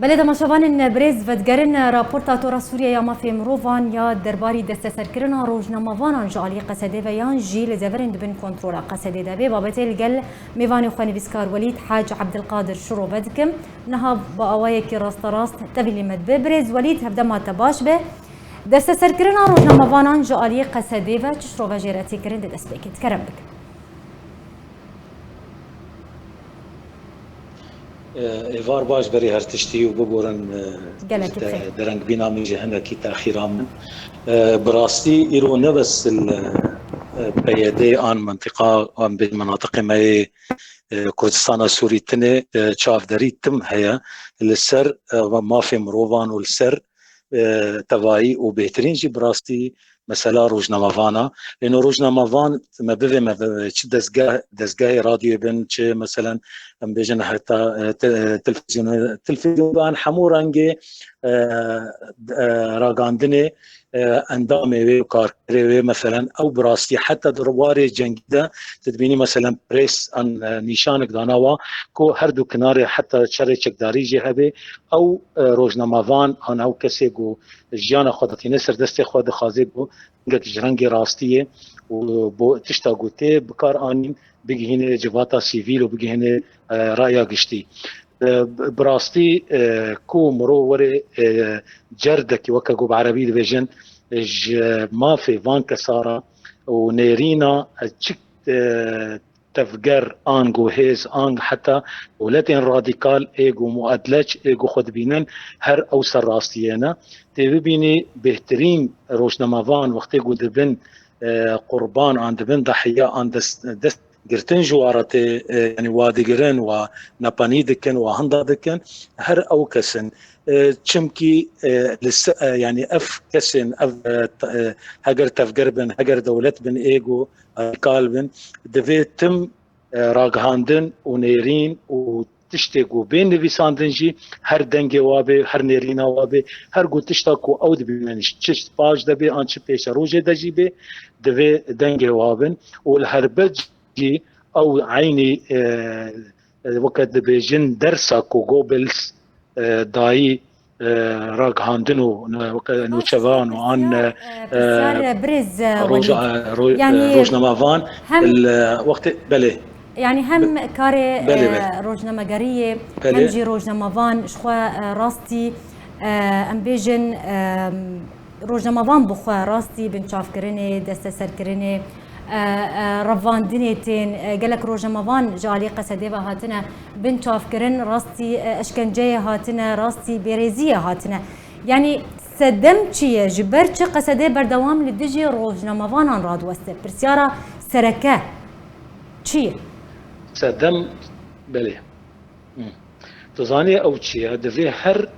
بلد مشابان بريز فتقرن راپورتاتورا سوريا يا مافي مروفان يا درباري دستسركرنا روجنامافان جالي قصدي ويان جي لزفرند بن كنترولا قصدي دابي بابتي القل ميفاني خواني بسكار وليد حاج عبد القادر شرو بدكم نها بأوايك راست تبي مد بريز وليد هبدا ما تباش به دستسركرنا روجنامافان جالي قصدي وتشرو فجيرتي كرند دسبيكت كرمك إيفار باش بري هرتشتي وبقورن درنگ بينا من جهنة كي تأخيرا من براستي إيرو نبس البيادي عن منطقة عن بالمناطق ما كردستان السوري تني شاف دريد تم هي السر ما في مروفان والسر تبعي وبهترين جي براستي مثلا روجنامافانا لانه روجنامافان ما بيفي ما دزگاه راديو بن چه مثلا ام بيجن حتى تلفزيون بان حمورانگي راگاندنه اندامه و کارکره مثلا او براستي حتى درواري جنگده تدبيني مثلا بريس ان نشانك داناوا كو هر دو کنار حتى شرچك داري جي هبه او روجنامافان ان او کسی گو جیان خودتی نسر دست خود خازی گو نگه جرنگ راستیه و بو تشتا گوته بکار آنین بگهینه جواتا سیویل و بگهینه رایا گشتی براستي كو مرو وري جردك وكاكو بعربي دبيجن ما في فان كسارة ونيرينا تشك تفجر انجو هيز انج حتى ولاتين راديكال ايجو مؤدلج ايجو خد بينن هر اوسر راستيانا تبيني بهترين روشنامافان وقت ايجو دبن قربان عن دبن ضحيه عن دست گرتن جوارته يعني وادگرن و نپانی دکن و هندا دکن هر او کسن چمکی يعني اف كسن اف هجر تفجر بن هجر دولت بن ايجو قالبن دفي تم راگهاندن و نيرين و تشتكو بين نویساندنجی هر دنگی وابه هر نيرينا وابه هر گو تشتاكو او دبي منش چشت باج دبي آنچه پیش روژه دجی به دفي دنگی وابن و الهربج او عيني وقت بيجن درسك وجوبلز داي راك هاندنو نوتشافان وعن بريز روجنامافان الوقت بله يعني هم كاري روجنامجارية هم جي روجنامافان شخوا راستي ام بيجن روجنامافان بخوا راستي بنشاف كرني دستسر كرني رفان دنيتين قالك روجنامافان جالي قصدي هاتنا بنشاف كرن راستي اشكنجيه هاتنا راستي بيريزيه هاتنا يعني سدمتشي جبرتش قصدي بردوام لدجي روجنامافان ان راد وسط برسياره سركه تشي سدم بله تزاني او تشي دفي هر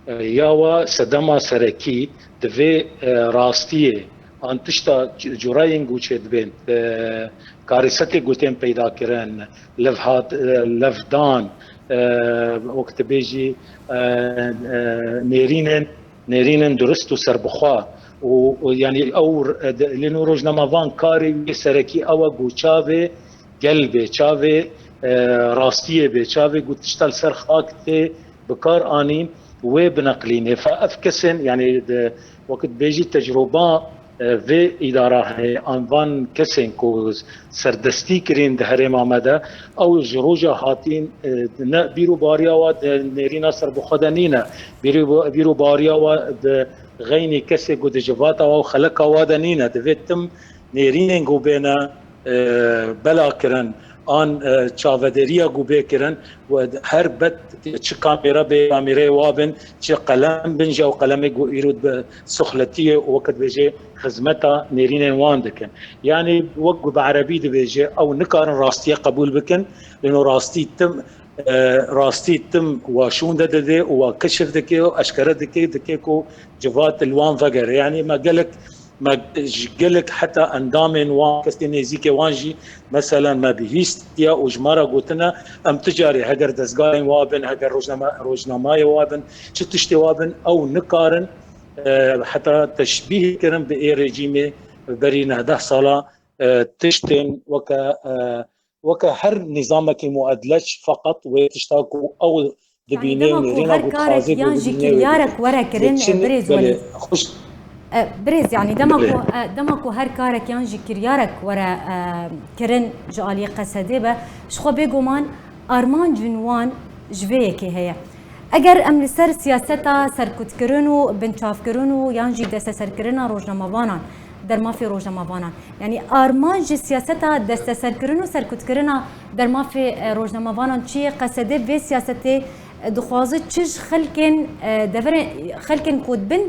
ياوا سدما سركي دفي راستيه آن تشتا جوراين گوچه دبین کارستی گوتين پیدا کرن لفدان وقت بیجی نيرينن درست و سربخوا و يعني او لانو روجنامافان كاري سركي او گوچاوه قلبه چاوه راستيه به چاوه گوتشتال سر خاكته بكار آنين و بنقلينه فافكسن يعني وقت بيجي تجربه في إدارة أنوان كسين كوز سردستي كرين دهرم آمده أو جروجا هاتين بيرو باريا و نيرينا سربخدنينا بيرو باريا و غيني كسي قد جواتا و خلقا وادنينا دفتم نيرين قو بينا بلا كرن آن چاودریا گوبه کرن و هر بد چه کامیرا به کامیرا وابن چه قلم بنجا و قلم گو ایرود به سخلتیه وقت بيجي خدمتا نيرين وان دكن يعني وقو بعربي دبيجي او نكارن راستيه قبول بكن لانه راستي تم وشون دده وكشف دكي واشكره دكي كو جوات الوان فقر يعني ما قالك حتى اندامن وان كستينيزيكي وانجي مثلا ما بيهيستيا وجمارا قوتنا ام تجاري هجر دزغاين وابن هجر روجناماي وابن شتشتي وابن او نكارن حتى تشبيه كرم باي ريجيمي برينا 10 صاله تشتن وكا هر نظامك مؤدلج فقط وتشتاكو او يعني دمكو هر كارك يانجي كريارك ورا كرن بريز وليد بريز يعني دمكو هر كارك يانجي كريارك ورا كرن جالي قصدبه شخو بيغومان ارمان جنوان جويكي هي اگر ام لسر سیاستا سرکوت کرنو بنچاف کرنو یانجی دست سر کرنا روزنامه‌وانان در مافی روزنامه‌وانان یعنی آرمانج سیاستا دست سر کرنو سرکوت کرنا در مافی روزنامه‌وانان چی قصده به سیاستی دخوازه چش خلکن کود بن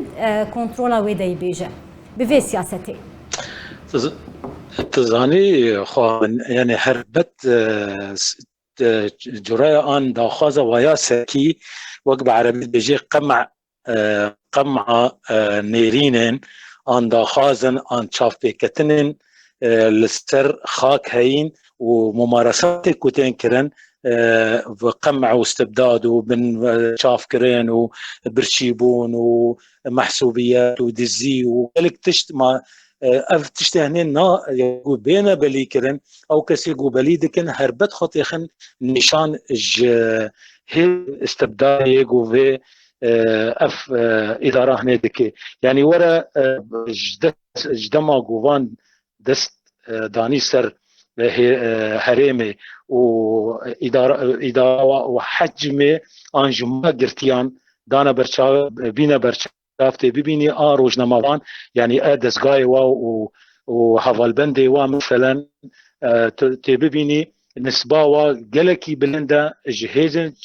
کنترولا ویدای بیجه به سیاستی تزانی خو يعني هربت جرايا ان داخازه ويا سكي وقب عربي بيجي قمع نيرينن ان داخازن ان شاف بكتنن لسر خاك هين وممارسات كوتين كرن وقمع واستبداد وبن شاف كرين وبرشيبون ومحسوبيات ودزي وقالك تشت ما اف تشتهنين نا يقول بينا بلي كرن او كسي يقول بلي دكن هربت خط يخن نشان هي استبداد يقول في اف اداره هنيدكي يعني ورا جدما جوفان دست داني سر هرمي واداره وحجم انجما قرتيان دانا برشا بينا برشا تافتي ببيني روزنامه‌وان يعني دستگاه و هوالبندي مثلا تبيني نسبة وجلكي بلندا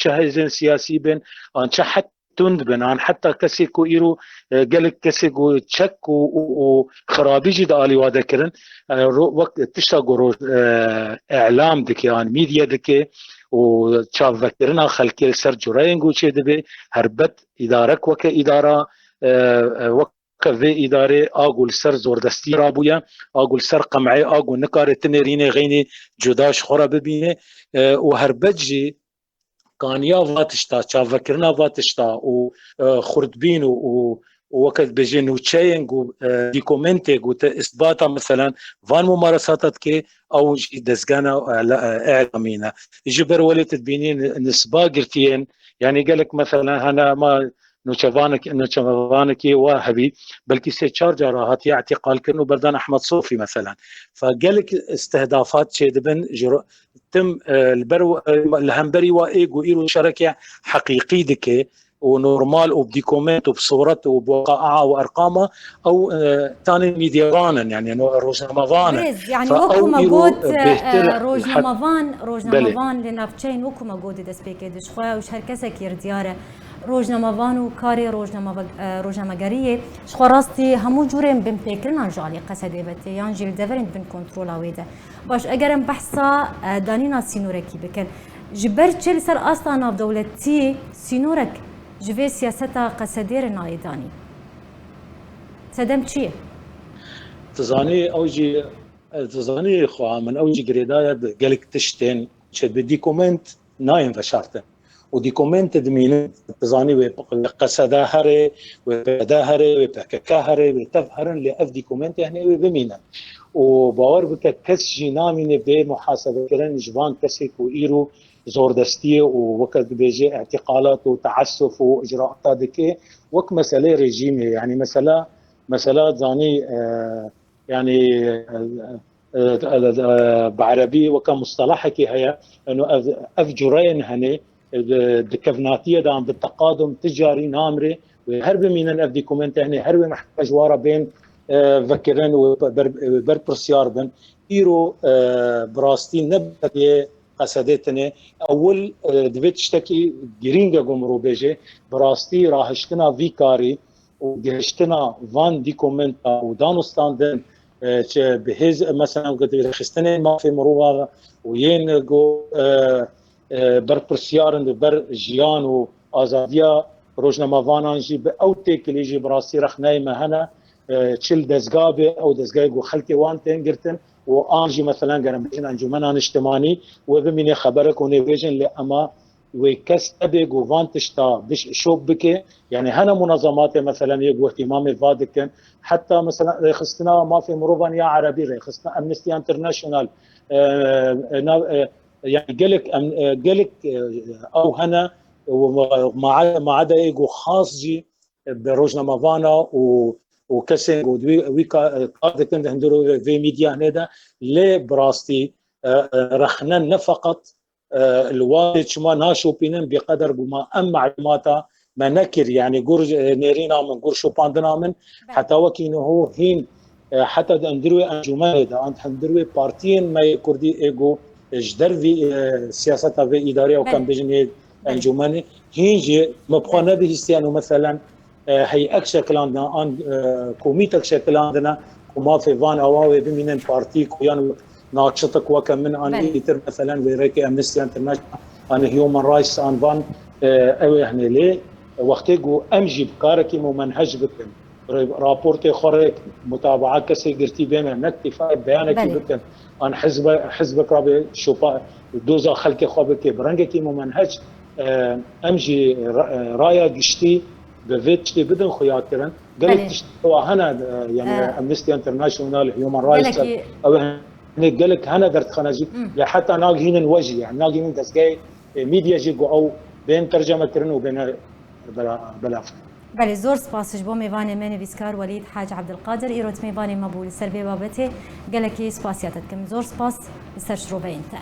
جهازن سياسي بن ان حتى تند بن عن حتى كسيكو ايرو جلك كسيكو تشك وخرابي جد الي وذكرن وقت تشتغل اعلام دك يعني ميديا دك وتشاف ذكرنا خلكي سر جورينغو تشي دبي هربت ادارك وكاداره وكفي إدارة أقول سر زوردستي رابويا أقول سر قمعي أقول نكارة تنيريني غيني جداش خورا ببيني وهربجي كان يا فاتشتا شافكرنا فاتشتا وخردبين ووقت بيجين وتشينج وديكومنتيج وإثباتا مثلا فان ممارساتك كي أو دزقانا إعلامينا يجبر ولي تدبينين نسبة قرتين يعني قالك مثلا أنا ما نوشافانكي وهبي بلكي سي تشارجر هاتي اعتقال كنو بردان احمد صوفي مثلا فقالك استهدافات شيدبن تم البرو الهمبري وايجو ايرو شركه حقيقي دكي ونورمال وبديكومنت وبصورت وبوقائع وارقامها او ثاني ميديرانا يعني روزنامه‌وان يعني وكو موجود روزنامه‌وان لنافچين وكو موجود دسبيكي دشخوا وش هر كسك يردياره روزنامه‌وان و کاری روزنامه‌گریه شخو راستی همو جوریم بن فکرنا جالی قصده بته یان جیل دورین بن کنترل ویده باش اگرم بحثا دانینا سینورکی بکن جبر چل سر اصلا ناف دولتی سینورک جوی سیاستا قصدیر نایدانی سدم چیه؟ تزانی خواه من اوجی گریدایا گلک تشتین شد بديكومنت ناين فشارتن وديكومنت دمين تزاني وقصدا هري وبدا هري وبككا هري وتفهرن لاف ديكومنت يعني بمينا وباور بك كس جينامين بمحاسبه كرن جوان كسيك وايرو زوردستيه ووقت بيجي اعتقالات وتعسف واجراءات دكي وك مساله ريجيمي يعني مساله زاني يعني بعربي وكمصطلحك هي انه افجرين هني دكفناتيه دام بالتقادم تجاري نامري وهرب من الاف ديكومنت هني هرب محتاج ورا بين فكرن وبربرسيار بن ايرو براستين نبتي قصدتني اول دبيت تشتكي جرينجا قمرو بيجي براستي راهشتنا فيكاري وجهشتنا فان ديكومنتا ودانوستاندن بهز مثلا قد خستنين ما في مروه وين جو برپرسیارن بر جیان و آزادیا روزنامه‌وانان جی به او تکلی جی براسی رخنای مهنا چل دزگاه به او دزگاه گو خلکی وان تنگرتن و آنجی مثلا گرم بجن انجمنان اجتماعی و بمینه خبرک و نویجن لأما وكس ابي جوفان تشتا بش شوب بك يعني هنا منظمات مثلا يجو اهتمام فادكن حتى مثلا رخصتنا ما في مروفان يا عربي رخصتنا امنستي انترناشونال يعني قالك او هنا وما عدا ايجو خاص جي بروجنا مافانا وكسنج ودوي كارد كنت هندرو في ميديا هندا لي براستي رخنا فقط الوالد شما ناشو بينن بقدر بما ام معلوماتا ما نكر يعني جور نيرينا من جور شو باندنا من حتى وكينه هو هين حتى اندروي انجمان دا انت اندروي بارتين ما كردي ايجو جدر في سياستها في اداريه وكان بيجني انجمان هيجي مبخونه به استيانو مثلا هي اكشكل عندنا ان كوميتك شكل عندنا وما في فان اواوي بمين بارتي كويان ناشطك وكم من ان يتر مثلا ويريكي امنستي انترناشونال ان هيومن رايتس ان فان او يعني ليه وقتيجو امجي بكاركي ممنهج بكن رابورتي خورك متابعه كسي قرتي بينا نكتفاء بيانك بكن ان حزبك رابي شوبا دوزا خلكي خوبك برنجكي ممنهج امجي رايا قشتي بفيتشتي بدن خياطرن قالك تشتوا هنا يعني امنستي انترناشونال هيومن رايتس او قالك هنا درت خناجي لحتى ناقهين الوجه يعني ناقهين دسجاي ميديا جيجو او بين ترجمه كرن وبين بلافت بله زور سپاس بو میوان من ویسکار ولید حاج عبدالقادر ایروت میوان مبول سر به بابته قالك سپاسیاتت کم زور سپاس سر شروع انت